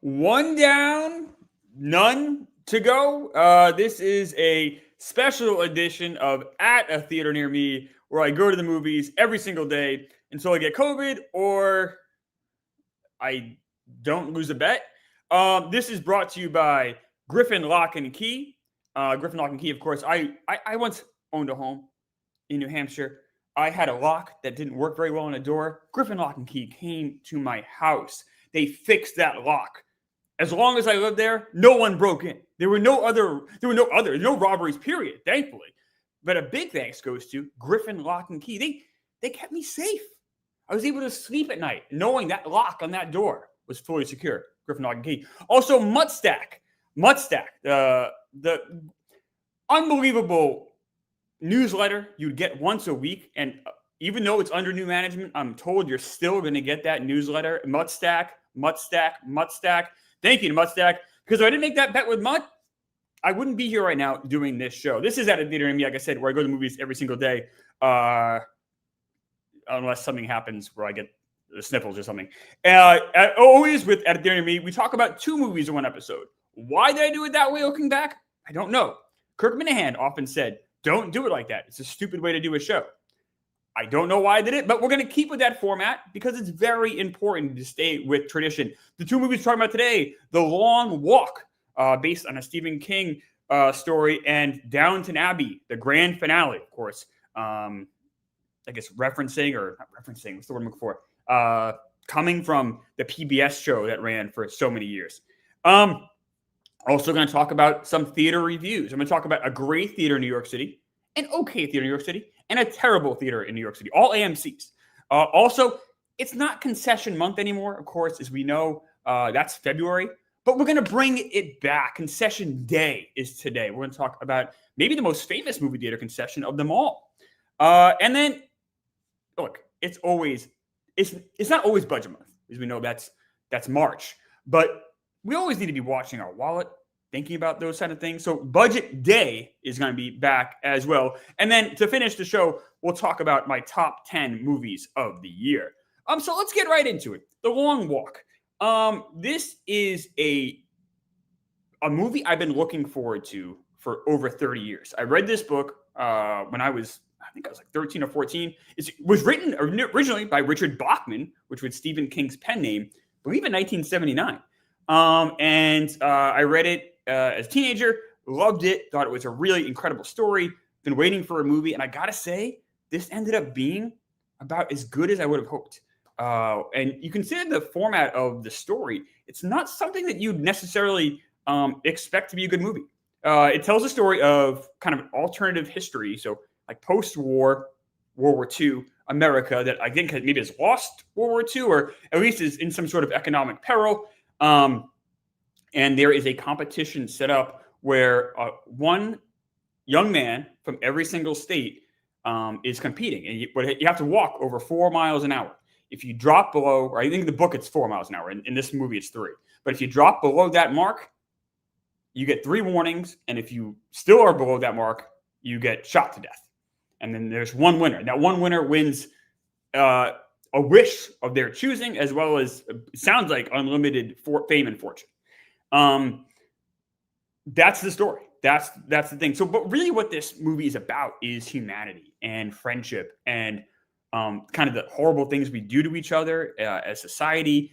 One down, none to go. This is a special edition of At a Theater Near Me, where I go to the movies every single day until I get COVID or I don't lose a bet. This is brought to you by Griffin Lock and Key. Griffin Lock and Key, of course. I once owned a home in New Hampshire. I had a lock that didn't work very well on a door. Griffin Lock and Key came to my house. They fixed that lock. As long as I lived there, no one broke in. There were no robberies, period, thankfully. But a big thanks goes to Griffin Lock and Key. They kept me safe. I was able to sleep at night knowing that lock on that door was fully secure. Griffin Lock and Key. Also, Muttstack, the unbelievable newsletter you'd get once a week. And even though it's under new management, I'm told you're still going to get that newsletter. Muttstack. Thank you to Muttstack, because if I didn't make that bet with Mutt, I wouldn't be here right now doing this show. This is At a Theater Near Me, like I said, where I go to the movies every single day, unless something happens where I get the sniffles or something. Always with At a Theater Near Me, we talk about 2 movies in one episode. Why did I do it that way looking back? I don't know. Kirk Minahan often said, don't do it like that. It's a stupid way to do a show. I don't know why I did it, but we're going to keep with that format because it's very important to stay with tradition. The 2 movies we're talking about today, The Long Walk, based on a Stephen King story, and Downton Abbey, the grand finale, of course. I guess referencing, what's the word I'm looking for? Coming from the PBS show that ran for so many years. Also going to talk about some theater reviews. I'm going to talk about a great theater in New York City, an okay theater in New York City, and a terrible theater in New York City, all AMCs. Also, it's not Concession Month anymore, of course, as we know. That's February, but we're going to bring it back. Concession Day is today. We're going to talk about maybe the most famous movie theater concession of them all. And then, look, it's not always budget month, as we know that's March, but we always need to be watching our wallet, thinking about those kind of things. So Budget Day is going to be back as well. And then to finish the show, we'll talk about my top 10 movies of the year. So let's get right into it. The Long Walk. This is a movie I've been looking forward to for over 30 years. I read this book when I think I was like 13 or 14. It was written originally by Richard Bachman, which was Stephen King's pen name, I believe in 1979. I read it as a teenager, loved it, thought it was a really incredible story, been waiting for a movie, and I gotta say, this ended up being about as good as I would have hoped. And you consider the format of the story, it's not something that you'd necessarily expect to be a good movie. It tells a story of kind of alternative history, so like post-war, World War II America that I think maybe has lost World War II, or at least is in some sort of economic peril. And there is a competition set up where one young man from every single state is competing. And you have to walk over 4 miles an hour. If you drop below, or I think in the book it's 4 miles an hour. In this movie, it's 3. But if you drop below that mark, you get 3 warnings. And if you still are below that mark, you get shot to death. And then there's one winner. That one winner wins a wish of their choosing, as well as, it sounds like, unlimited fame and fortune. That's the story. That's the thing. So, but really what this movie is about is humanity and friendship and kind of the horrible things we do to each other as society,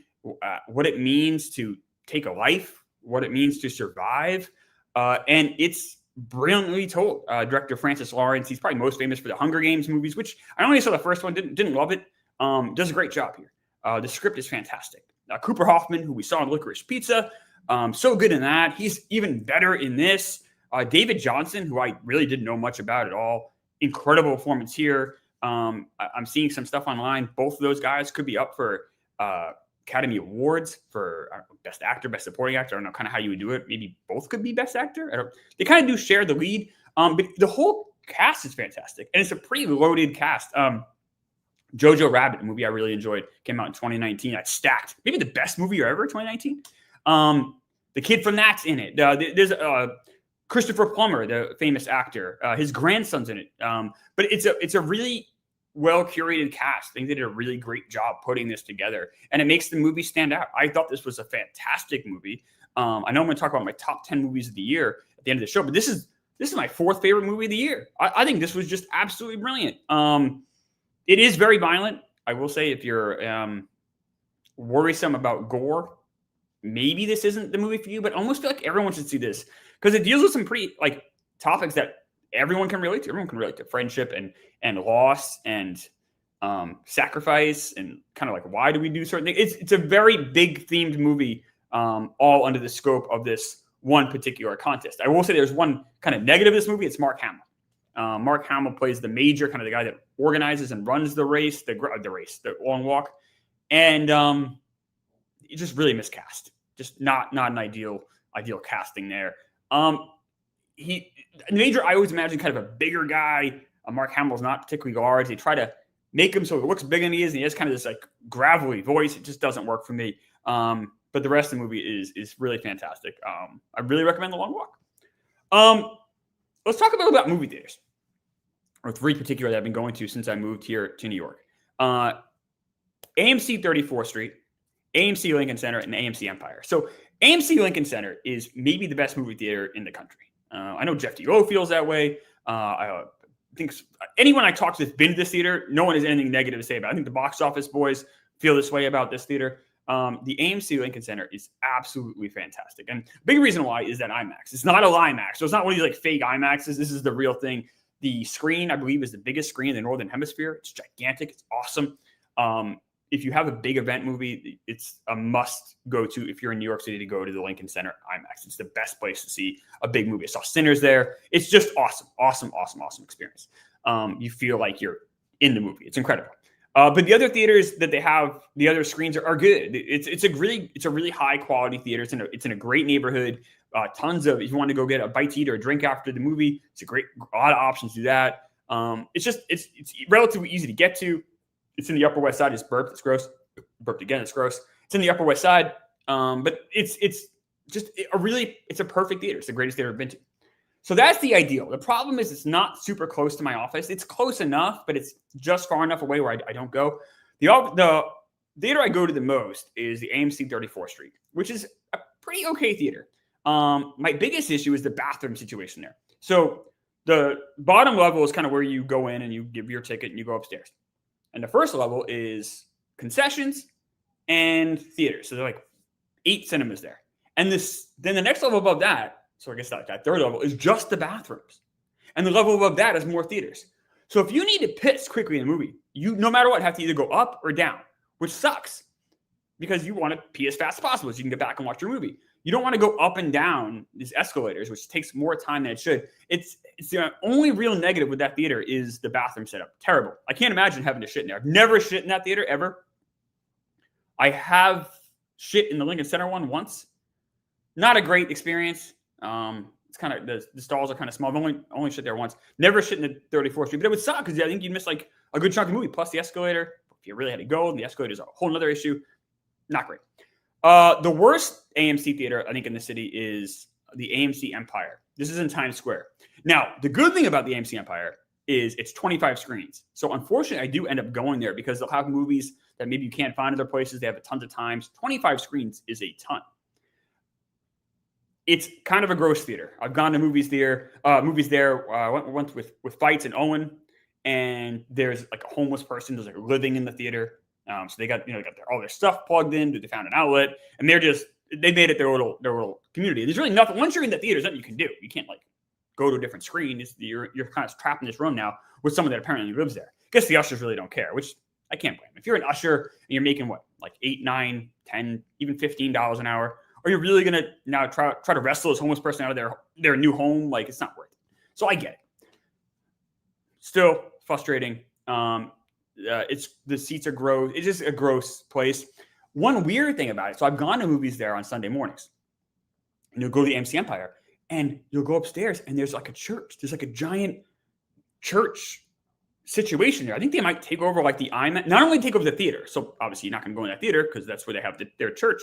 what it means to take a life, what it means to survive. And it's brilliantly told. Director Francis Lawrence, he's probably most famous for the Hunger Games movies, which I only saw the first one, didn't love it. Does a great job here. The script is fantastic. Cooper Hoffman, who we saw in Licorice Pizza, so good in that. He's even better in this. David Johnson, who I really didn't know much about at all, incredible performance here. I'm seeing some stuff online. Both of those guys could be up for Academy Awards for Best Actor, Best Supporting Actor. I don't know kind of how you would do it. Maybe both could be Best Actor. They kind of do share the lead. But the whole cast is fantastic. And it's a pretty loaded cast. Jojo Rabbit, a movie I really enjoyed, came out in 2019. That's stacked. Maybe the best movie ever, 2019. The kid from that's in it. There's Christopher Plummer, the famous actor. His grandson's in it. But it's a really well curated cast. I think they did a really great job putting this together, and it makes the movie stand out. I thought this was a fantastic movie. I know I'm going to talk about my top 10 movies of the year at the end of the show, but this is my fourth favorite movie of the year. I think this was just absolutely brilliant. It is very violent. I will say, if you're worrisome about gore, maybe this isn't the movie for you, but I almost feel like everyone should see this because it deals with some pretty topics that everyone can relate to. Everyone can relate to friendship and loss and sacrifice and kind of like, why do we do certain things? It's a very big themed movie, all under the scope of this one particular contest. I will say there's one kind of negative of this movie. It's Mark Hamill. Mark Hamill plays the major, kind of the guy that organizes and runs the race, the long walk. And it just really miscast. Just not an ideal casting there. The major, I always imagine kind of a bigger guy. Mark Hamill's not particularly large. They try to make him so it looks bigger than he is, and he has kind of this like gravelly voice. It just doesn't work for me. But the rest of the movie is really fantastic. I really recommend The Long Walk. Let's talk about movie theaters, or three particular that I've been going to since I moved here to New York. AMC 34th Street, AMC Lincoln Center, and AMC Empire. So AMC Lincoln Center is maybe the best movie theater in the country. I know Jeff D.O. feels that way. I think anyone I talk to that's been to this theater, no one has anything negative to say about it. I think the box office boys feel this way about this theater. The AMC Lincoln Center is absolutely fantastic. And big reason why is that IMAX. It's not a IMAX. So it's not one of these like fake IMAXs. This is the real thing. The screen, I believe, is the biggest screen in the Northern Hemisphere. It's gigantic. It's awesome. If you have a big event movie, it's a must go to if you're in New York City to go to the Lincoln Center IMAX. It's the best place to see a big movie. I saw Sinners there. It's just awesome experience. You feel like you're in the movie. It's incredible. But the other theaters that they have, the other screens are good. It's a really high quality theater. It's in a great neighborhood. Tons of, if you want to go get a bite to eat or a drink after the movie, it's a lot of options to do that. It's relatively easy to get to. It's in the Upper West Side. It's burped. It's gross. Burped again. It's gross. It's in the Upper West Side. But it's a perfect theater. It's the greatest theater I've been to. So that's the ideal. The problem is it's not super close to my office. It's close enough, but it's just far enough away where I don't go. The theater I go to the most is the AMC 34th Street, which is a pretty okay theater. My biggest issue is the bathroom situation there. So the bottom level is kind of where you go in and you give your ticket and you go upstairs. And the first level is concessions and theaters. So they're like 8 cinemas there. And then the next level above that, so I guess that third level is just the bathrooms. And the level above that is more theaters. So if you need to piss quickly in a movie, you, no matter what, have to either go up or down, which sucks because you want to pee as fast as possible so you can get back and watch your movie. You don't want to go up and down these escalators, which takes more time than it should. It's the only real negative with that theater is the bathroom setup. Terrible. I can't imagine having to shit in there. I've never shit in that theater ever. I have shit in the Lincoln Center one once. Not a great experience. It's kind of the stalls are kind of small. I've only shit there once. Never shit in the 34th Street, but it would suck because I think you'd miss like a good chunk of the movie. Plus the escalator, if you really had to go, and the escalator is a whole other issue. Not great. The worst AMC theater, I think, in the city is the AMC Empire. This is in Times Square. Now, the good thing about the AMC Empire is it's 25 screens. So unfortunately, I do end up going there because they'll have movies that maybe you can't find other places. They have it tons of times. 25 screens is a ton. It's kind of a gross theater. I've gone to movies there. I went with Fights and Owen, and there's like a homeless person who's like living in the theater. So they got all their stuff plugged in. They found an outlet, and they made it their little community. There's really nothing. Once you're in the theater, there's nothing you can do. You can't like go to a different screen. You're kind of trapped in this room now with someone that apparently lives there. I guess the ushers really don't care, which I can't blame. If you're an usher and you're making what, like $8, $9, $10, even $15 an hour, are you really gonna now try to wrestle this homeless person out of their new home? Like, it's not worth it. So I get it. Still frustrating. The seats are gross. It's just a gross place. One weird thing about it. So I've gone to movies there on Sunday mornings, and you'll go to the AMC Empire, and you'll go upstairs, and there's like a church. There's like a giant church situation there. I think they might take over like the IMAX. Not only take over the theater. So obviously you're not going to go in that theater because that's where they have their church,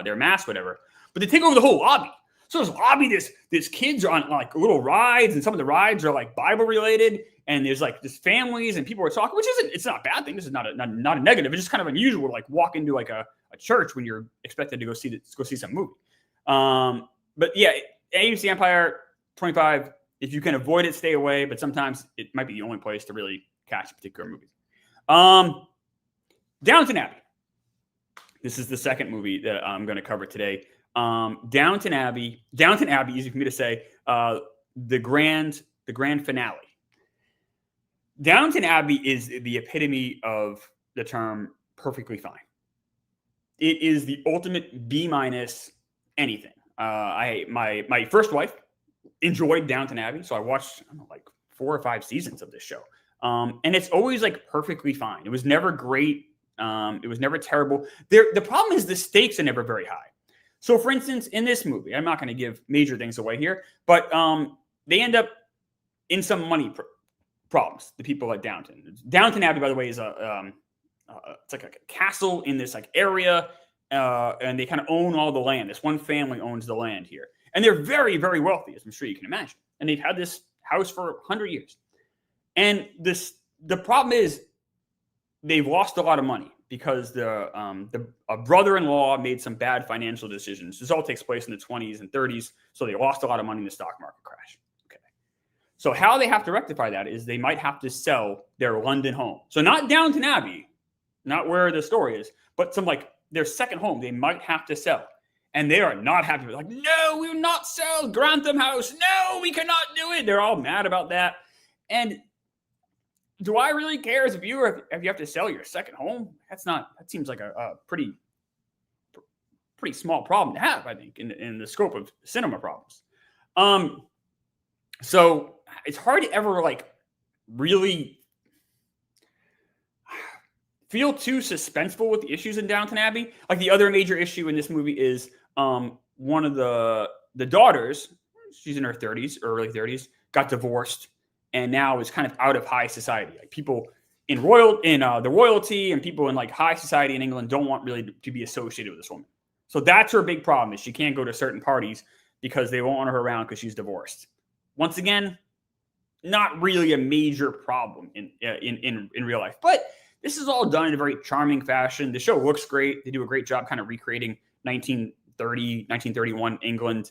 their mass, whatever. But they take over the whole lobby. So this lobby, this kids are on like little rides, and some of the rides are like Bible related, and there's like just families and people are talking, which it's not a bad thing. This is not a negative. It's just kind of unusual to like walk into like a church when you're expected to go see some movie. But yeah, AMC Empire 25. If you can avoid it, stay away. But sometimes it might be the only place to really catch a particular movie. Downton Abbey. This is the second movie that I'm going to cover today. Downton Abbey, easy for me to say, the grand finale. Downton Abbey is the epitome of the term perfectly fine. It is the ultimate B- anything. My first wife enjoyed Downton Abbey, so I watched like 4 or 5 seasons of this show. And it's always like perfectly fine. It was never great. It was never terrible. The problem is the stakes are never very high. So, for instance, in this movie, I'm not going to give major things away here, but they end up in some money problems. The people at Downton Abbey, by the way, is it's like a castle in this like area, and they kind of own all the land. This one family owns the land here, and they're very, very wealthy, as I'm sure you can imagine. And they've had this house for 100 years. And the problem is they've lost a lot of money because a brother-in-law made some bad financial decisions. This all takes place in the 20s and 30s, so they lost a lot of money in the stock market crash. Okay, so how they have to rectify that is they might have to sell their London home. So not Downton Abbey, not where the story is, but some like their second home they might have to sell. And they are not happy with it. Like, no, we will not sell Grantham House. No, we cannot do it. They're all mad about that. And do I really care as a viewer if you have to sell your second home? That seems like a pretty small problem to have, I think, in the scope of cinema problems. So it's hard to ever like really feel too suspenseful with the issues in Downton Abbey. Like the other major issue in this movie is one of the daughters, she's in her 30s or early 30s, got divorced. And now is kind of out of high society. Like people in the royalty and people in like high society in England don't want really to be associated with this woman. So that's her big problem is she can't go to certain parties because they won't want her around because she's divorced. Once again, not really a major problem in real life, but this is all done in a very charming fashion. The show looks great. They do a great job kind of recreating 1931 England.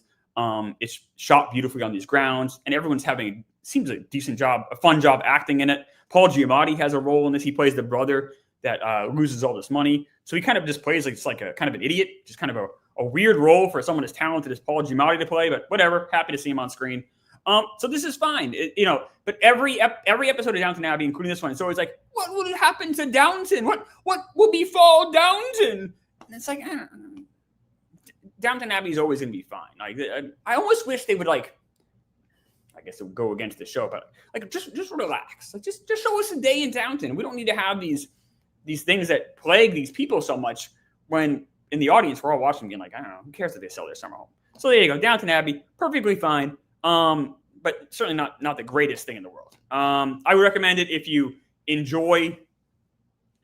It's shot beautifully on these grounds, and everyone's having seems a decent job, a fun job acting in it. Paul Giamatti has a role in this. He plays the brother that loses all this money. So he kind of just plays like it's like a kind of an idiot, just kind of a weird role for someone as talented as Paul Giamatti to play. But whatever, happy to see him on screen. So this is fine, But every episode of Downton Abbey, including this one, it's always like, what would happen to Downton? What will befall Downton? And it's like, I don't know. Downton Abbey is always going to be fine. Like I almost wish they would like. I guess it would go against the show, but like just relax. Like just show us a day in Downton. We don't need to have these things that plague these people so much when in the audience we're all watching being like, I don't know, who cares if they sell their summer home? So there you go, Downton Abbey, perfectly fine. But certainly not the greatest thing in the world. I would recommend it if you enjoy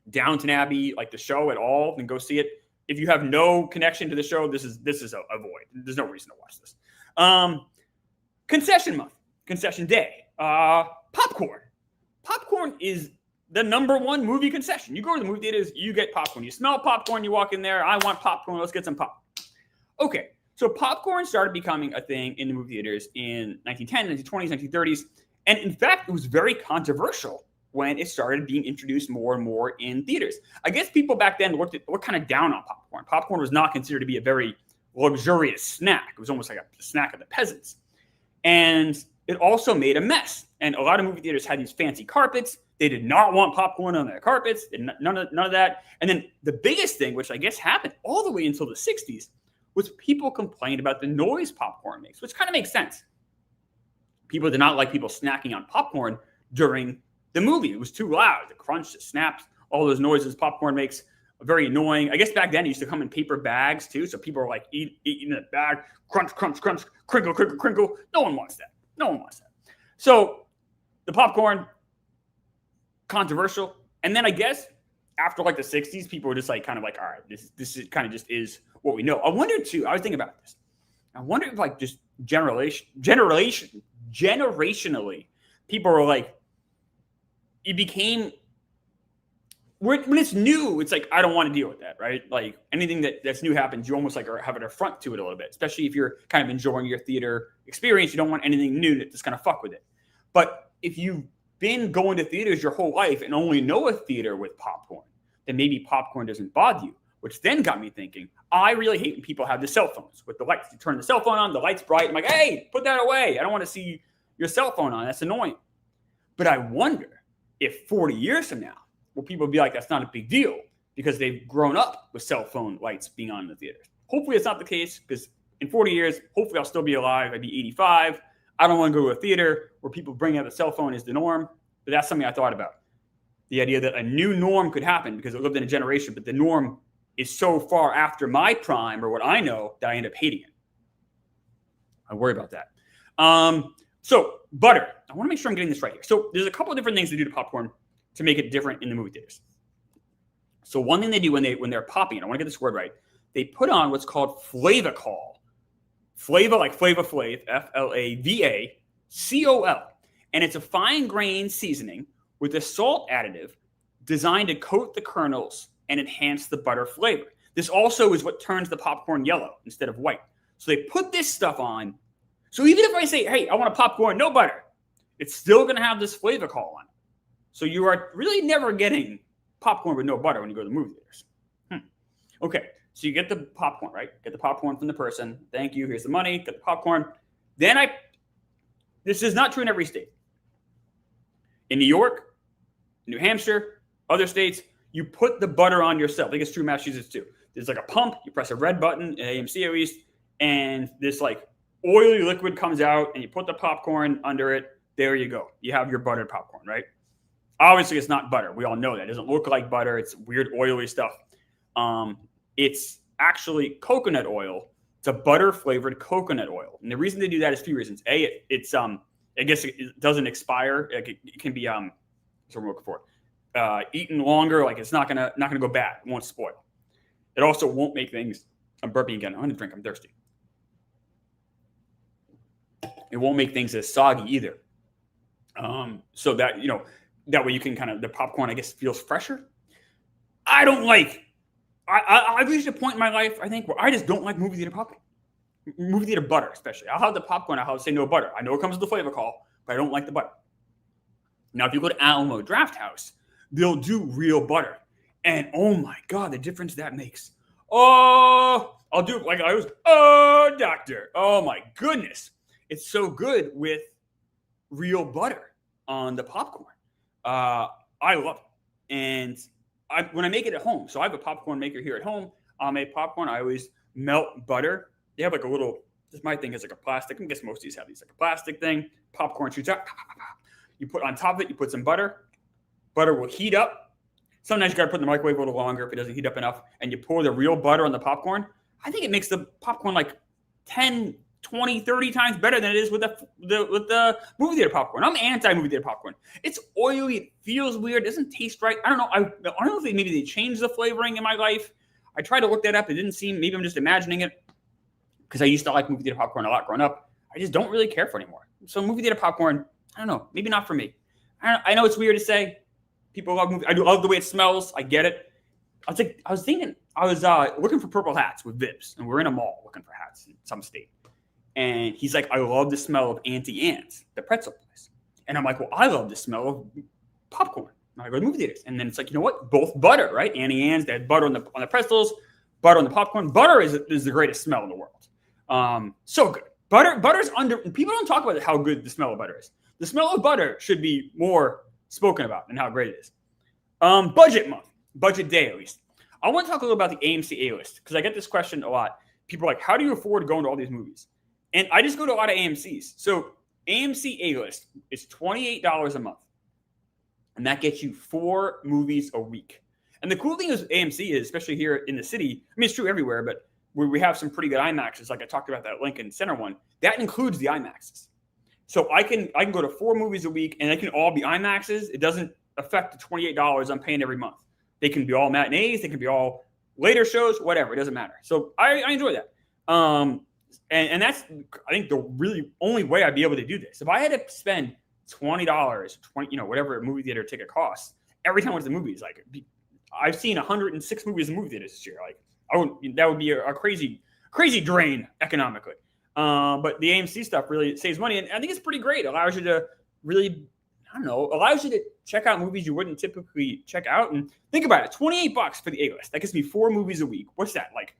Downton Abbey, like the show at all, then go see it. If you have no connection to the show, this is a void. There's no reason to watch this. Concession Month. Concession Day. Popcorn. Popcorn is the number one movie concession. You go to the movie theaters, you get popcorn. You smell popcorn, you walk in there, I want popcorn, let's get some popcorn. Okay, so popcorn started becoming a thing in the movie theaters in 1910s, 1920s, 1930s. And in fact, it was very controversial when it started being introduced more and more in theaters. I guess people back then looked kind of down on popcorn. Popcorn was not considered to be a very luxurious snack. It was almost like a snack of the peasants. And it also made a mess. And a lot of movie theaters had these fancy carpets. They did not want popcorn on their carpets. None of that. And then the biggest thing, which I guess happened all the way until the 60s, was people complained about the noise popcorn makes, which kind of makes sense. People did not like people snacking on popcorn during the movie. It was too loud. The crunch, the snaps, all those noises popcorn makes are very annoying. I guess back then it used to come in paper bags too. So people are like eating in a bag, crunch, crunch, crunch, crinkle, crinkle, crinkle. No one wants that. No one wants that. So the popcorn, controversial. And then I guess after like the 60s, people were just like kind of like, all right, this is kind of just is what we know. I wondered too, I was thinking about this. I wonder if like just generationally, people were like, it became when it's new, it's like I don't want to deal with that, right? Like anything that's new happens, you almost like have an affront to it a little bit, especially if you're kind of enjoying your theater experience. You don't want anything new that's going to fuck with it. But if you've been going to theaters your whole life and only know a theater with popcorn, then maybe popcorn doesn't bother you, which then got me thinking, I really hate when people have the cell phones with the lights. You turn the cell phone on, the light's bright. I'm like, hey, put that away. I don't want to see your cell phone on. That's annoying. But I wonder if 40 years from now, will people be like, that's not a big deal because they've grown up with cell phone lights being on in the theaters. Hopefully it's not the case because in 40 years, hopefully I'll still be alive. I'd be 85. I don't want to go to a theater where people bring out a cell phone is the norm. But that's something I thought about. The idea that a new norm could happen because it lived in a generation, but the norm is so far after my prime or what I know that I end up hating it. I worry about that. So butter. I want to make sure I'm getting this right here. So there's a couple of different things they do to popcorn to make it different in the movie theaters. So one thing they do when they're popping, I want to get this word right, they put on what's called Flavacol. Flava like Flava Flav, Flavacol. And it's a fine grain seasoning with a salt additive designed to coat the kernels and enhance the butter flavor. This also is what turns the popcorn yellow instead of white. So they put this stuff on. So even if I say, hey, I want a popcorn, no butter, it's still going to have this Flavacol on it. So you are really never getting popcorn with no butter when you go to the movie theaters. Okay, so you get the popcorn, right? Get the popcorn from the person. Thank you. Here's the money. Get the popcorn. Then this is not true in every state. In New York, New Hampshire, other states, you put the butter on yourself. I think it's true in Massachusetts too. There's like a pump. You press a red button, in AMC at least, and this like oily liquid comes out, and you put the popcorn under it. There you go. You have your buttered popcorn, right? Obviously, it's not butter. We all know that. It doesn't look like butter. It's weird, oily stuff. It's actually coconut oil. It's a butter-flavored coconut oil. And the reason they do that is a few reasons. A, it's I guess it doesn't expire. Like it can be so we're looking for eaten longer. Like it's not gonna go bad. It won't spoil. It also won't make things. I'm burping again. I'm gonna drink. I'm thirsty. It won't make things as soggy either. So that that way you can kind of the popcorn I guess feels fresher. I don't like. I've reached a point in my life I think where I just don't like movie theater popcorn. Movie theater butter, especially. I'll have the popcorn. I'll say no butter. I know it comes with the Flavacol, but I don't like the butter. Now, if you go to Alamo Draft House, they'll do real butter. And oh my God, the difference that makes. Oh, I'll do it like I was, doctor. Oh my goodness. It's so good with real butter on the popcorn. I love it. And when I make it at home, so I have a popcorn maker here at home. I'll make popcorn. I always melt butter. They have like a little, this my thing is like a plastic. I guess most of these have these like a plastic thing. Popcorn shoots out. You put on top of it, you put some butter. Butter will heat up. Sometimes you got to put in the microwave a little longer if it doesn't heat up enough. And you pour the real butter on the popcorn. I think it makes the popcorn like 10, 20, 30 times better than it is with the movie theater popcorn. I'm anti-movie theater popcorn. It's oily. It feels weird. It doesn't taste right. I don't know. I don't know if maybe they changed the flavoring in my life. I tried to look that up. It didn't seem, maybe I'm just imagining it because I used to like movie theater popcorn a lot growing up. I just don't really care for it anymore. So movie theater popcorn, I don't know. Maybe not for me. I know it's weird to say. People love movie. I do love the way it smells. I get it. I was looking for purple hats with Vibs, and we're in a mall looking for hats in some state. And he's like, I love the smell of Auntie Anne's, the pretzel place. And I'm like, well, I love the smell of popcorn. And I go to movie theaters. And then it's like, you know what? Both butter, right? Auntie Anne's, they had butter on the pretzels, butter on the popcorn. Butter is the greatest smell in the world. So good. Butter's under. People don't talk about how good the smell of butter is. The smell of butter should be more spoken about and how great it is. Budget month, budget day at least. I want to talk a little about the AMC A-list because I get this question a lot. People are like, how do you afford going to all these movies? And I just go to a lot of AMCs. So AMC A-list is $28 a month. And that gets you 4 movies a week. And the cool thing is AMC is, especially here in the city, I mean, it's true everywhere, but where we have some pretty good IMAXs, like I talked about that Lincoln Center one, that includes the IMAXs. So I can go to 4 movies a week, and they can all be IMAXs. It doesn't affect the $28 I'm paying every month. They can be all matinees. They can be all later shows, whatever. It doesn't matter. So I enjoy that. And that's, I think, the really only way I'd be able to do this. If I had to spend $20, whatever a movie theater ticket costs, every time I went to the movies, like, I've seen 106 movies in movie theaters this year. Like, that would be a crazy drain economically. But the AMC stuff really saves money, and I think it's pretty great. It allows you to really, allows you to check out movies you wouldn't typically check out. And think about it, $28 for the A-list. That gets me 4 movies a week. What's that, like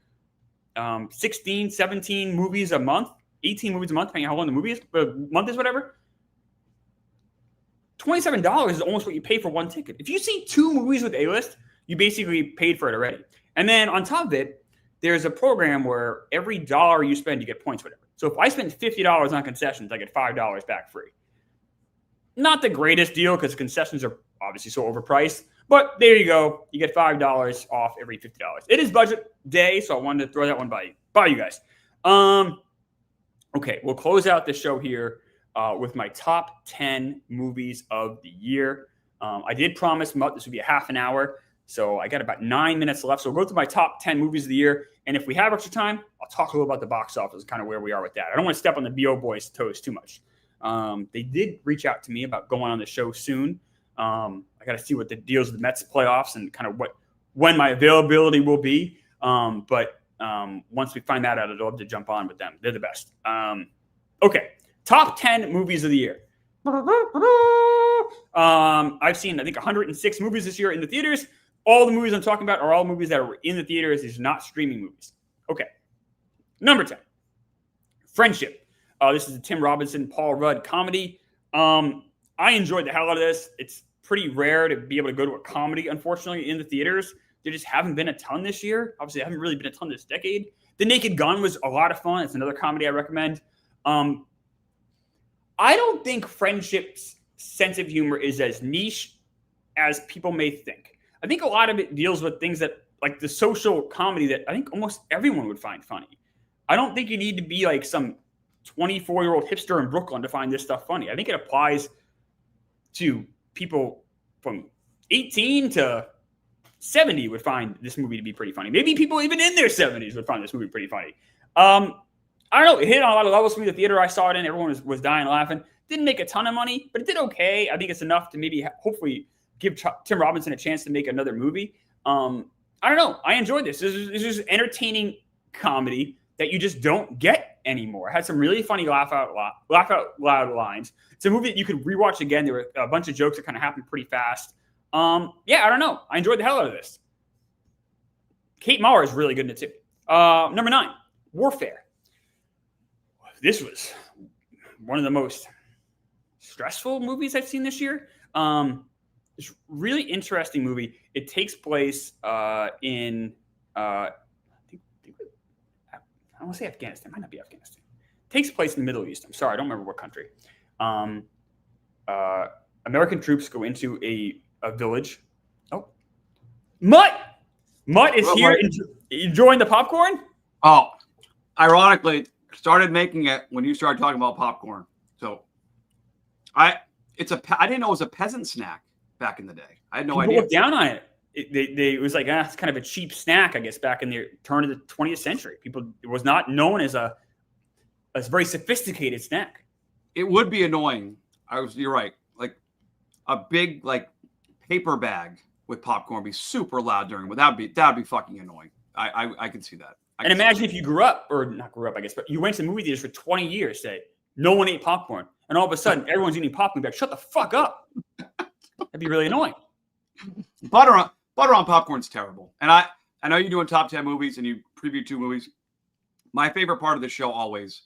16, 17 movies a month, 18 movies a month, depending on how long the month is, whatever. $27 is almost what you pay for one ticket. If you see 2 movies with A-list, you basically paid for it already. And then on top of it, there's a program where every dollar you spend, you get points, whatever. So if I spend $50 on concessions, I get $5 back free. Not the greatest deal because concessions are obviously so overpriced, but there you go. You get $5 off every $50. It is budget day, so I wanted to throw that one by you guys. Okay, we'll close out the show here with my top 10 movies of the year. I did promise this would be a half an hour, so I got about 9 minutes left. So we'll go through my top 10 movies of the year, and if we have extra time, I'll talk a little about the box office, kind of where we are with that. I don't want to step on the BO Boys' toes too much. They did reach out to me about going on the show soon. I got to see what the deals with the Mets playoffs and kind of when my availability will be. But once we find that out, I'd love to jump on with them. They're the best. Okay, top 10 movies of the year. I've seen, I think, 106 movies this year in the theaters. All the movies I'm talking about are all movies that are in the theaters. These are not streaming movies. Okay, number 10, Friendship. This is a Tim Robinson, Paul Rudd comedy. I enjoyed the hell out of this. It's pretty rare to be able to go to a comedy, unfortunately, in the theaters. There just haven't been a ton this year. Obviously, there haven't really been a ton this decade. The Naked Gun was a lot of fun. It's another comedy I recommend. I don't think Friendship's sense of humor is as niche as people may think. I think a lot of it deals with things that, like the social comedy that I think almost everyone would find funny. I don't think you need to be like some 24-year-old hipster in Brooklyn to find this stuff funny. I think it applies to people from 18 to 70 would find this movie to be pretty funny. Maybe people even in their 70s would find this movie pretty funny. I don't know. It hit on a lot of levels for me. The theater I saw it in, everyone was dying laughing. Didn't make a ton of money, but it did okay. I think it's enough to maybe hopefully give Tim Robinson a chance to make another movie. I don't know. I enjoyed this. This is entertaining comedy that you just don't get anymore. It had some really funny laugh out loud lines. It's a movie that you could rewatch again. There were a bunch of jokes that kind of happened pretty fast. I don't know. I enjoyed the hell out of this. Kate Mara is really good in it too. Number 9, Warfare. This was one of the most stressful movies I've seen this year. It's a really interesting movie. It takes place in I want to say Afghanistan. It might not be Afghanistan. It takes place in the Middle East. I'm sorry, I don't remember what country. American troops go into a village. Oh, Mutt is here enjoying the popcorn. Oh, ironically, started making it when you started talking about popcorn. So, I didn't know it was a peasant snack back in the day. I had no idea. Look down on it. It was like it's kind of a cheap snack, I guess, back in the turn of the 20th century. It was not known as a very sophisticated snack. It would be annoying. You're right. Like a big paper bag with popcorn would be super loud during, but that'd be fucking annoying. I can see that. And imagine if you not grew up, I guess, but you went to movie theaters for 20 years, say no one ate popcorn, and all of a sudden everyone's eating popcorn. You're like, shut the fuck up. That'd be really annoying. Butter on popcorn's terrible. And I know you're doing top 10 movies and you previewed 2 movies. My favorite part of the show always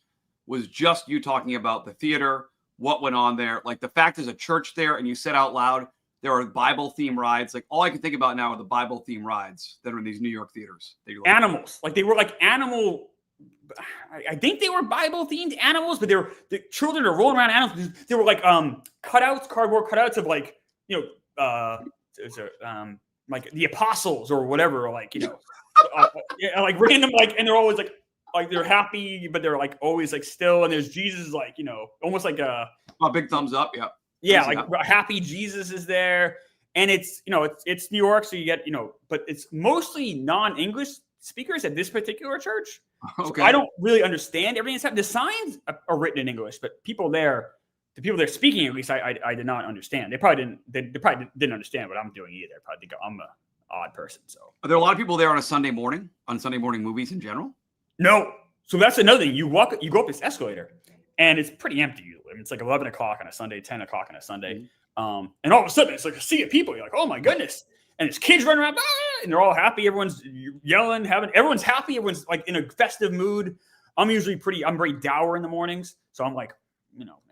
was just you talking about the theater, what went on there. Like the fact there's a church there and you said out loud, there are Bible-themed rides. Like all I can think about now are the Bible-themed rides that are in these New York theaters. Animals. Like they were like animal. I think they were Bible-themed animals, but the children are rolling around animals. They were like cardboard cutouts of like, like the apostles or whatever, like, like random, like, and they're always like they're happy, but they're like always like still, and there's Jesus, like, almost like a big thumbs up. Yeah. Like happy Jesus is there. And it's, it's New York. So you get, but it's mostly non-English speakers at this particular church. Okay. So I don't really understand everything that's happening. The signs are written in English, but the people there speaking, at least I did not understand. They probably didn't understand what I'm doing either. They probably think I'm a odd person. So Are there a lot of people there on Sunday morning movies in general? no. So that's another thing. You go up this escalator, and it's pretty empty. I mean, it's like 11 o'clock on a Sunday, 10 o'clock on a Sunday. And all of a sudden, it's like a sea of people. You're like, oh my goodness. And it's kids running around, and they're all happy. Everyone's yelling, everyone's happy. Everyone's like in a festive mood. I'm very dour in the mornings. So I'm like,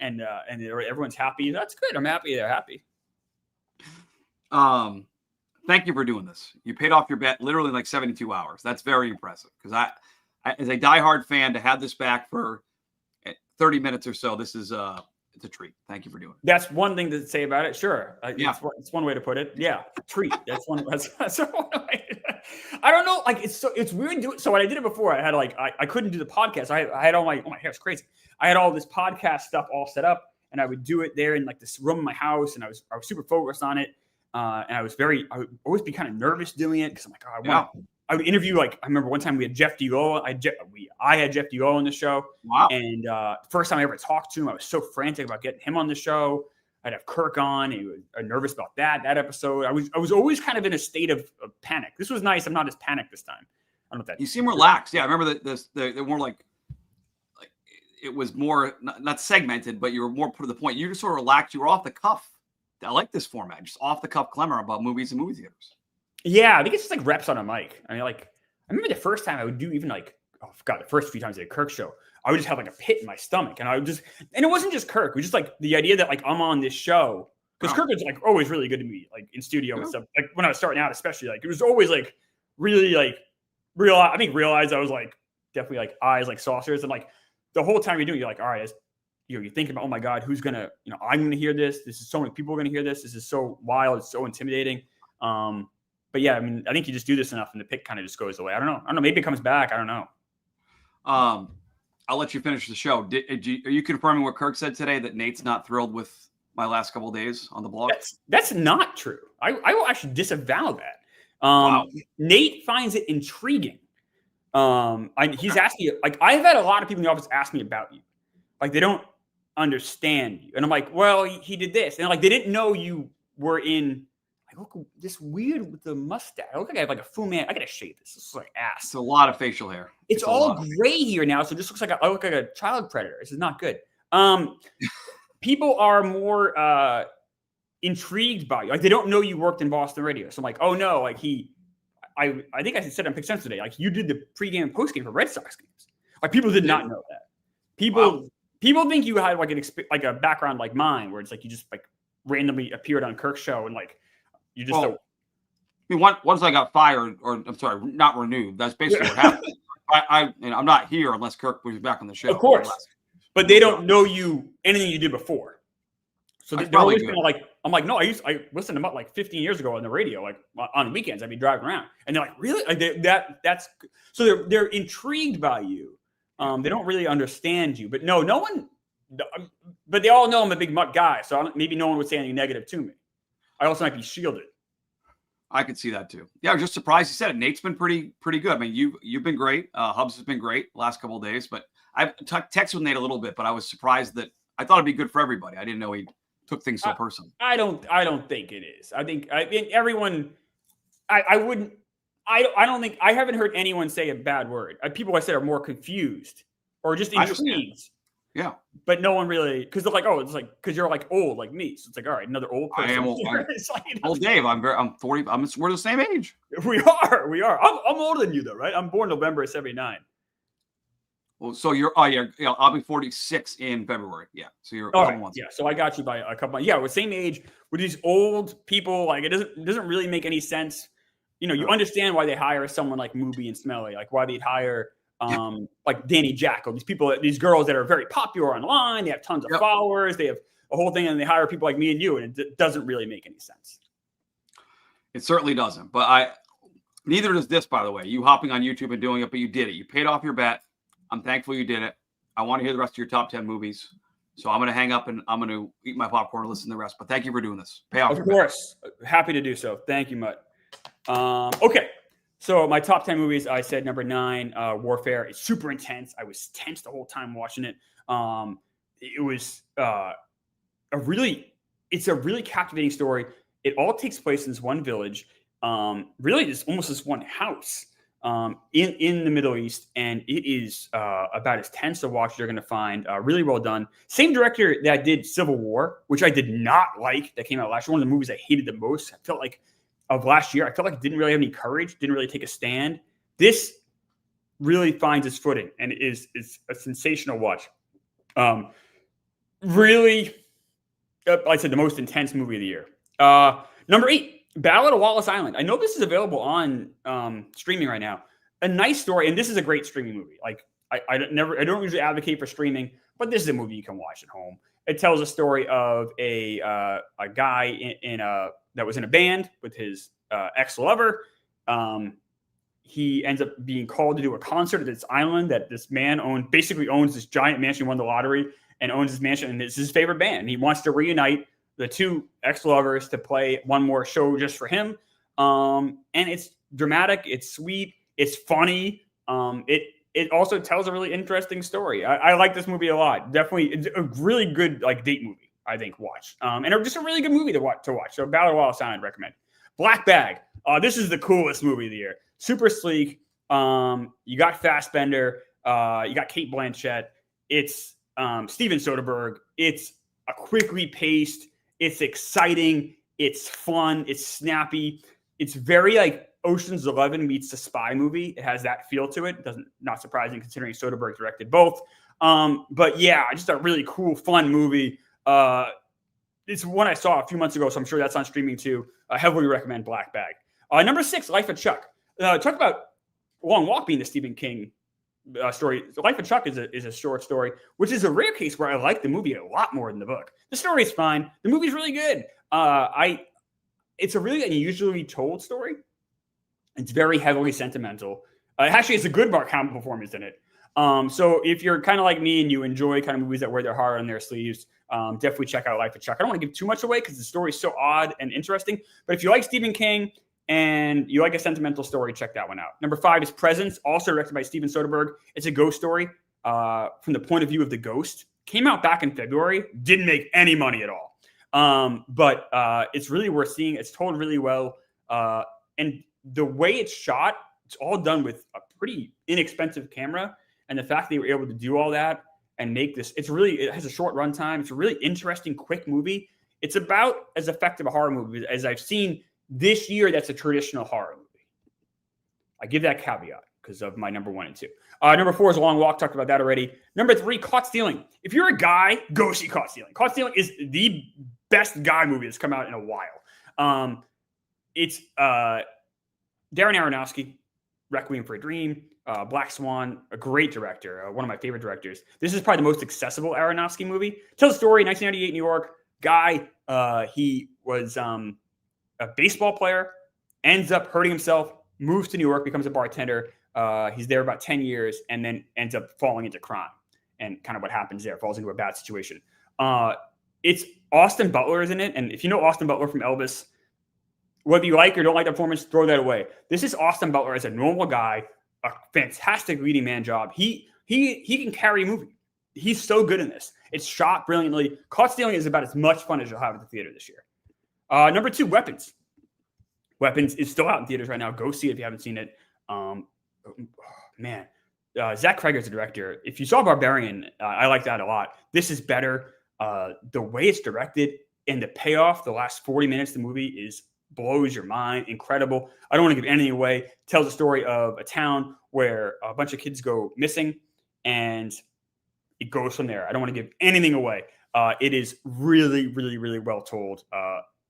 and everyone's happy. That's good. I'm happy they're happy. Thank you for doing this. You paid off your bet literally in like 72 hours. That's very impressive. Because I, as a diehard fan, to have this back for 30 minutes or so, this is it's a treat. Thank you for doing it. That's one thing to say about it. Sure. Yeah. It's one way to put it. Yeah. Treat. That's one way. I don't know. Like it's weird. So when I did it before, I had I couldn't do the podcast. I had all my hair's crazy. I had all this podcast stuff all set up, and I would do it there in like this room in my house, and I was super focused on it. And I would always be kind of nervous doing it because I'm like, I would interview, I remember one time we had Jeff Duo. I had Jeff Duo on the show. Wow. And first time I ever talked to him, I was so frantic about getting him on the show. I'd have Kirk on. And he was nervous about that episode. I was always kind of in a state of panic. This was nice. I'm not as panicked this time. I don't know if that. You seem relaxed. Yeah, I remember they're more like it was more not segmented, but you were more put to the point. You just sort of relaxed. You were off the cuff. I like this format, just off the cuff Klemmer about movies and movie theaters. Yeah, I think it's just like reps on a mic. I mean, I remember the first time I would do even the first few times at a Kirk show, I would just have like a pit in my stomach. And and it wasn't just Kirk. It was just like the idea that I'm on this show. Because Kirk was always really good to me, in studio and stuff. Like when I was starting out, especially, it was always really realized I was definitely eyes like saucers. And the whole time you're doing it, you're like, all right, you're thinking about, oh my God, who's gonna, I'm gonna hear this. This is so many people are gonna hear this. This is so wild. It's so intimidating. But yeah, I mean, I think you just do this enough and the pick kind of just goes away. I don't know. Maybe it comes back. I don't know. I'll let you finish the show. Are you confirming what Kirk said today, that Nate's not thrilled with my last couple of days on the blog? That's not true. I will actually disavow that. Wow. Nate finds it intriguing. He's asked me, I've had a lot of people in the office ask me about you. They don't understand you. And I'm like, well, he did this. And they didn't know you were in, look this weird with the mustache. I look like I have a Fu Man. I gotta shave this. This is ass. It's a lot of facial hair. It's all gray here now, so it just looks like I look like a child predator. This is not good. People are more intrigued by you. They don't know you worked in Boston radio. So I'm like, oh no, I think I said on Pick Sense today, you did the pregame and postgame for Red Sox games. People did not know that. People think you had a background like mine, where it's you just randomly appeared on Kirk's show and you just don't. I mean, once I got fired, or I'm sorry, not renewed. That's basically what happened. I'm not here unless Kirk was back on the show. Of course, but they don't know anything you did before. So they're always kind of I'm like, no, I listened to them 15 years ago on the radio. On weekends, I'd be driving around, and they're like, really? That's so they're intrigued by you. They don't really understand you, but no one. But they all know I'm a big mutt guy, so maybe no one would say anything negative to me. I also might be shielded. I could see that too. Yeah, I was just surprised you said it. Nate's been pretty good. I mean, you've been great. Hubs has been great last couple of days, but I've texted with Nate a little bit, but I was surprised that I thought it'd be good for everybody. I didn't know he took things so personally. I don't think it is. I think everyone. I wouldn't. I don't think I haven't heard anyone say a bad word. People I said are more confused or just intrigued. Yeah, but no one really, because they're it's because you're old like me, so it's all right, another old person. I am old. Old Dave. I'm 40. We're the same age. We are. I'm older than you though, right? I'm born November of '79. Well, so you're I'll be 46 in February. Yeah, so you're months. Yeah, so I got you by a couple months. Yeah, we're same age with these old people. It doesn't really make any sense. You understand why they hire someone like Movie and Smelly, why they'd hire. Danny Jacko, these girls that are very popular online, they have tons of followers, they have a whole thing, and they hire people like me and you, and it doesn't really make any sense. It certainly doesn't. But neither does this, by the way. You hopping on YouTube and doing it, but you did it. You paid off your bet. I'm thankful you did it. I want to hear the rest of your top 10 movies. So I'm going to hang up and I'm going to eat my popcorn and listen to the rest. But thank you for doing this. Pay off. Of course. Happy to do so. Thank you, Mutt. Okay. So my top 10 movies, I said number 9, Warfare. It's super intense. I was tense the whole time watching it. It was it's a really captivating story. It all takes place in this one village, really just almost this one house in the Middle East, and it is about as tense a watch you're going to find. Really well done. Same director that did Civil War, which I did not like. That came out last year. One of the movies I hated the most. I felt like of last year. I felt like it didn't really have any courage. Didn't really take a stand. This really finds its footing and is a sensational watch. Really, like I said, the most intense movie of the year. Number 8, Ballad of Wallace Island. I know this is available on streaming right now. A nice story, and this is a great streaming movie. Like I don't usually advocate for streaming, but this is a movie you can watch at home. It tells a story of a guy that was in a band with his ex-lover. He ends up being called to do a concert at this island that this man basically owns this giant mansion, won the lottery, and owns this mansion, and it's his favorite band. And he wants to reunite the two ex-lovers to play one more show just for him. And it's dramatic, it's sweet, it's funny. It also tells a really interesting story. I like this movie a lot. Definitely, it's a really good date movie, I think, watch. And just a really good movie to watch. So Ballad of Wallace Island, recommend. Black Bag. This is the coolest movie of the year. Super sleek. You got Fassbender. You got Kate Blanchett. It's Steven Soderbergh. It's a quickly paced. It's exciting. It's fun. It's snappy. It's very Ocean's 11 meets the spy movie. It has that feel to it. Not surprising considering Soderbergh directed both. But yeah, just a really cool, fun movie. It's one I saw a few months ago, so I'm sure that's on streaming too. I heavily recommend Black Bag. Number 6, Life of Chuck. Talk about Long Walk being the Stephen King story. Life of Chuck is a short story, which is a rare case where I like the movie a lot more than the book. The story is fine. The movie's really good. It's a really unusually told story. It's very heavily sentimental. Actually, it's a good Mark Hamill performance in it. So if you're kind of like me and you enjoy kind of movies that wear their heart on their sleeves, definitely check out Life of Chuck. I don't want to give too much away because the story is so odd and interesting. But if you like Stephen King and you like a sentimental story, check that one out. Number 5 is Presence, also directed by Steven Soderbergh. It's a ghost story from the point of view of the ghost. Came out back in February. Didn't make any money at all. But it's really worth seeing. It's told really well. And the way it's shot, it's all done with a pretty inexpensive camera. And the fact they were able to do all that and make this, it has a short runtime. It's a really interesting, quick movie. It's about as effective a horror movie as I've seen this year. That's a traditional horror movie. I give that caveat because of my number 1 and 2. Number 4 is A Long Walk. Talked about that already. Number 3, Caught Stealing. If you're a guy, go see Caught Stealing. Caught Stealing is the best guy movie that's come out in a while. It's Darren Aronofsky, Requiem for a Dream, Black Swan, a great director, one of my favorite directors. This is probably the most accessible Aronofsky movie. Tells a story, 1998 New York. Guy, he was a baseball player, ends up hurting himself, moves to New York, becomes a bartender. He's there about 10 years and then ends up falling into crime and kind of what happens there, falls into a bad situation. It's Austin Butler is in it. And if you know Austin Butler from Elvis, whether you like or don't like the performance, throw that away. This is Austin Butler as a normal guy, a fantastic leading man job. He can carry a movie. He's so good in this. It's shot brilliantly. Caught Stealing is about as much fun as you'll have at the theater this year. Number 2, Weapons. Weapons is still out in theaters right now. Go see it if you haven't seen it. Zach Cregger's the director. If you saw Barbarian, I like that a lot. This is better. The way it's directed and the payoff, the last 40 minutes of the movie blows your mind. Incredible. I don't want to give anything away. Tells a story of a town where a bunch of kids go missing and it goes from there. I don't want to give anything away. It is really, really, really well told.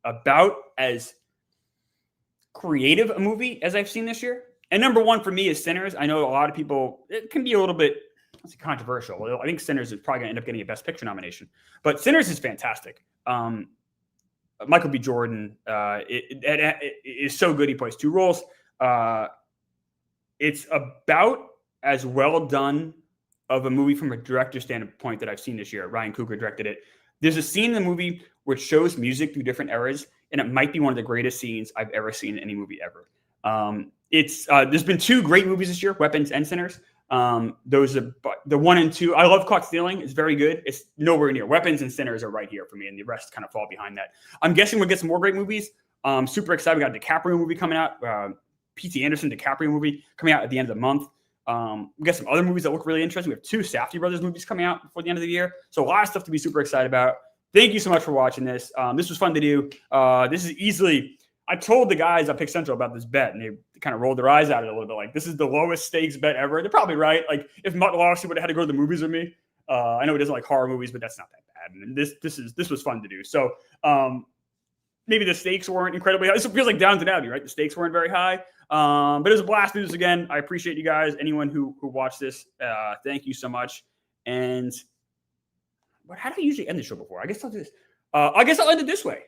About as creative a movie as I've seen this year. And number 1 for me is Sinners. I know a lot of people, it can be a little bit controversial. I think Sinners is probably going to end up getting a Best Picture nomination. But Sinners is fantastic. Michael B. Jordan it is so good. He plays 2 roles. It's about as well done of a movie from a director's standpoint that I've seen this year. Ryan Coogler directed it. There's a scene in the movie which shows music through different eras, and it might be one of the greatest scenes I've ever seen in any movie ever. It's there's been 2 great movies this year, Weapons and Sinners. Those are the 1 and 2. I love Caught Stealing. It's very good. It's nowhere near. Weapons and Sinners are right here for me, and the rest kind of fall behind that. I'm guessing we'll get some more great movies. Super excited. We got a DiCaprio movie coming out. P.T. Anderson DiCaprio movie coming out at the end of the month. We got some other movies that look really interesting. We have 2 Safdie brothers movies coming out before the end of the year. So a lot of stuff to be super excited about. Thank you so much for watching this. This was fun to do. This is easily, I told the guys at Pick Central about this bet, and they kind of rolled their eyes at it a little bit. Like, this is the lowest stakes bet ever. They're probably right. Like, if Mutt Lawson would have had to go to the movies with me, I know he doesn't like horror movies, but that's not that bad. And this was fun to do. So maybe the stakes weren't incredibly high. This feels like Downton Abbey, right? The stakes weren't very high. But it was a blast to do this again. I appreciate you guys. Anyone who watched this, thank you so much. And how do I usually end the show before? I guess I'll do this. I guess I'll end it this way.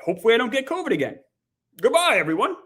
Hopefully I don't get COVID again. Goodbye, everyone.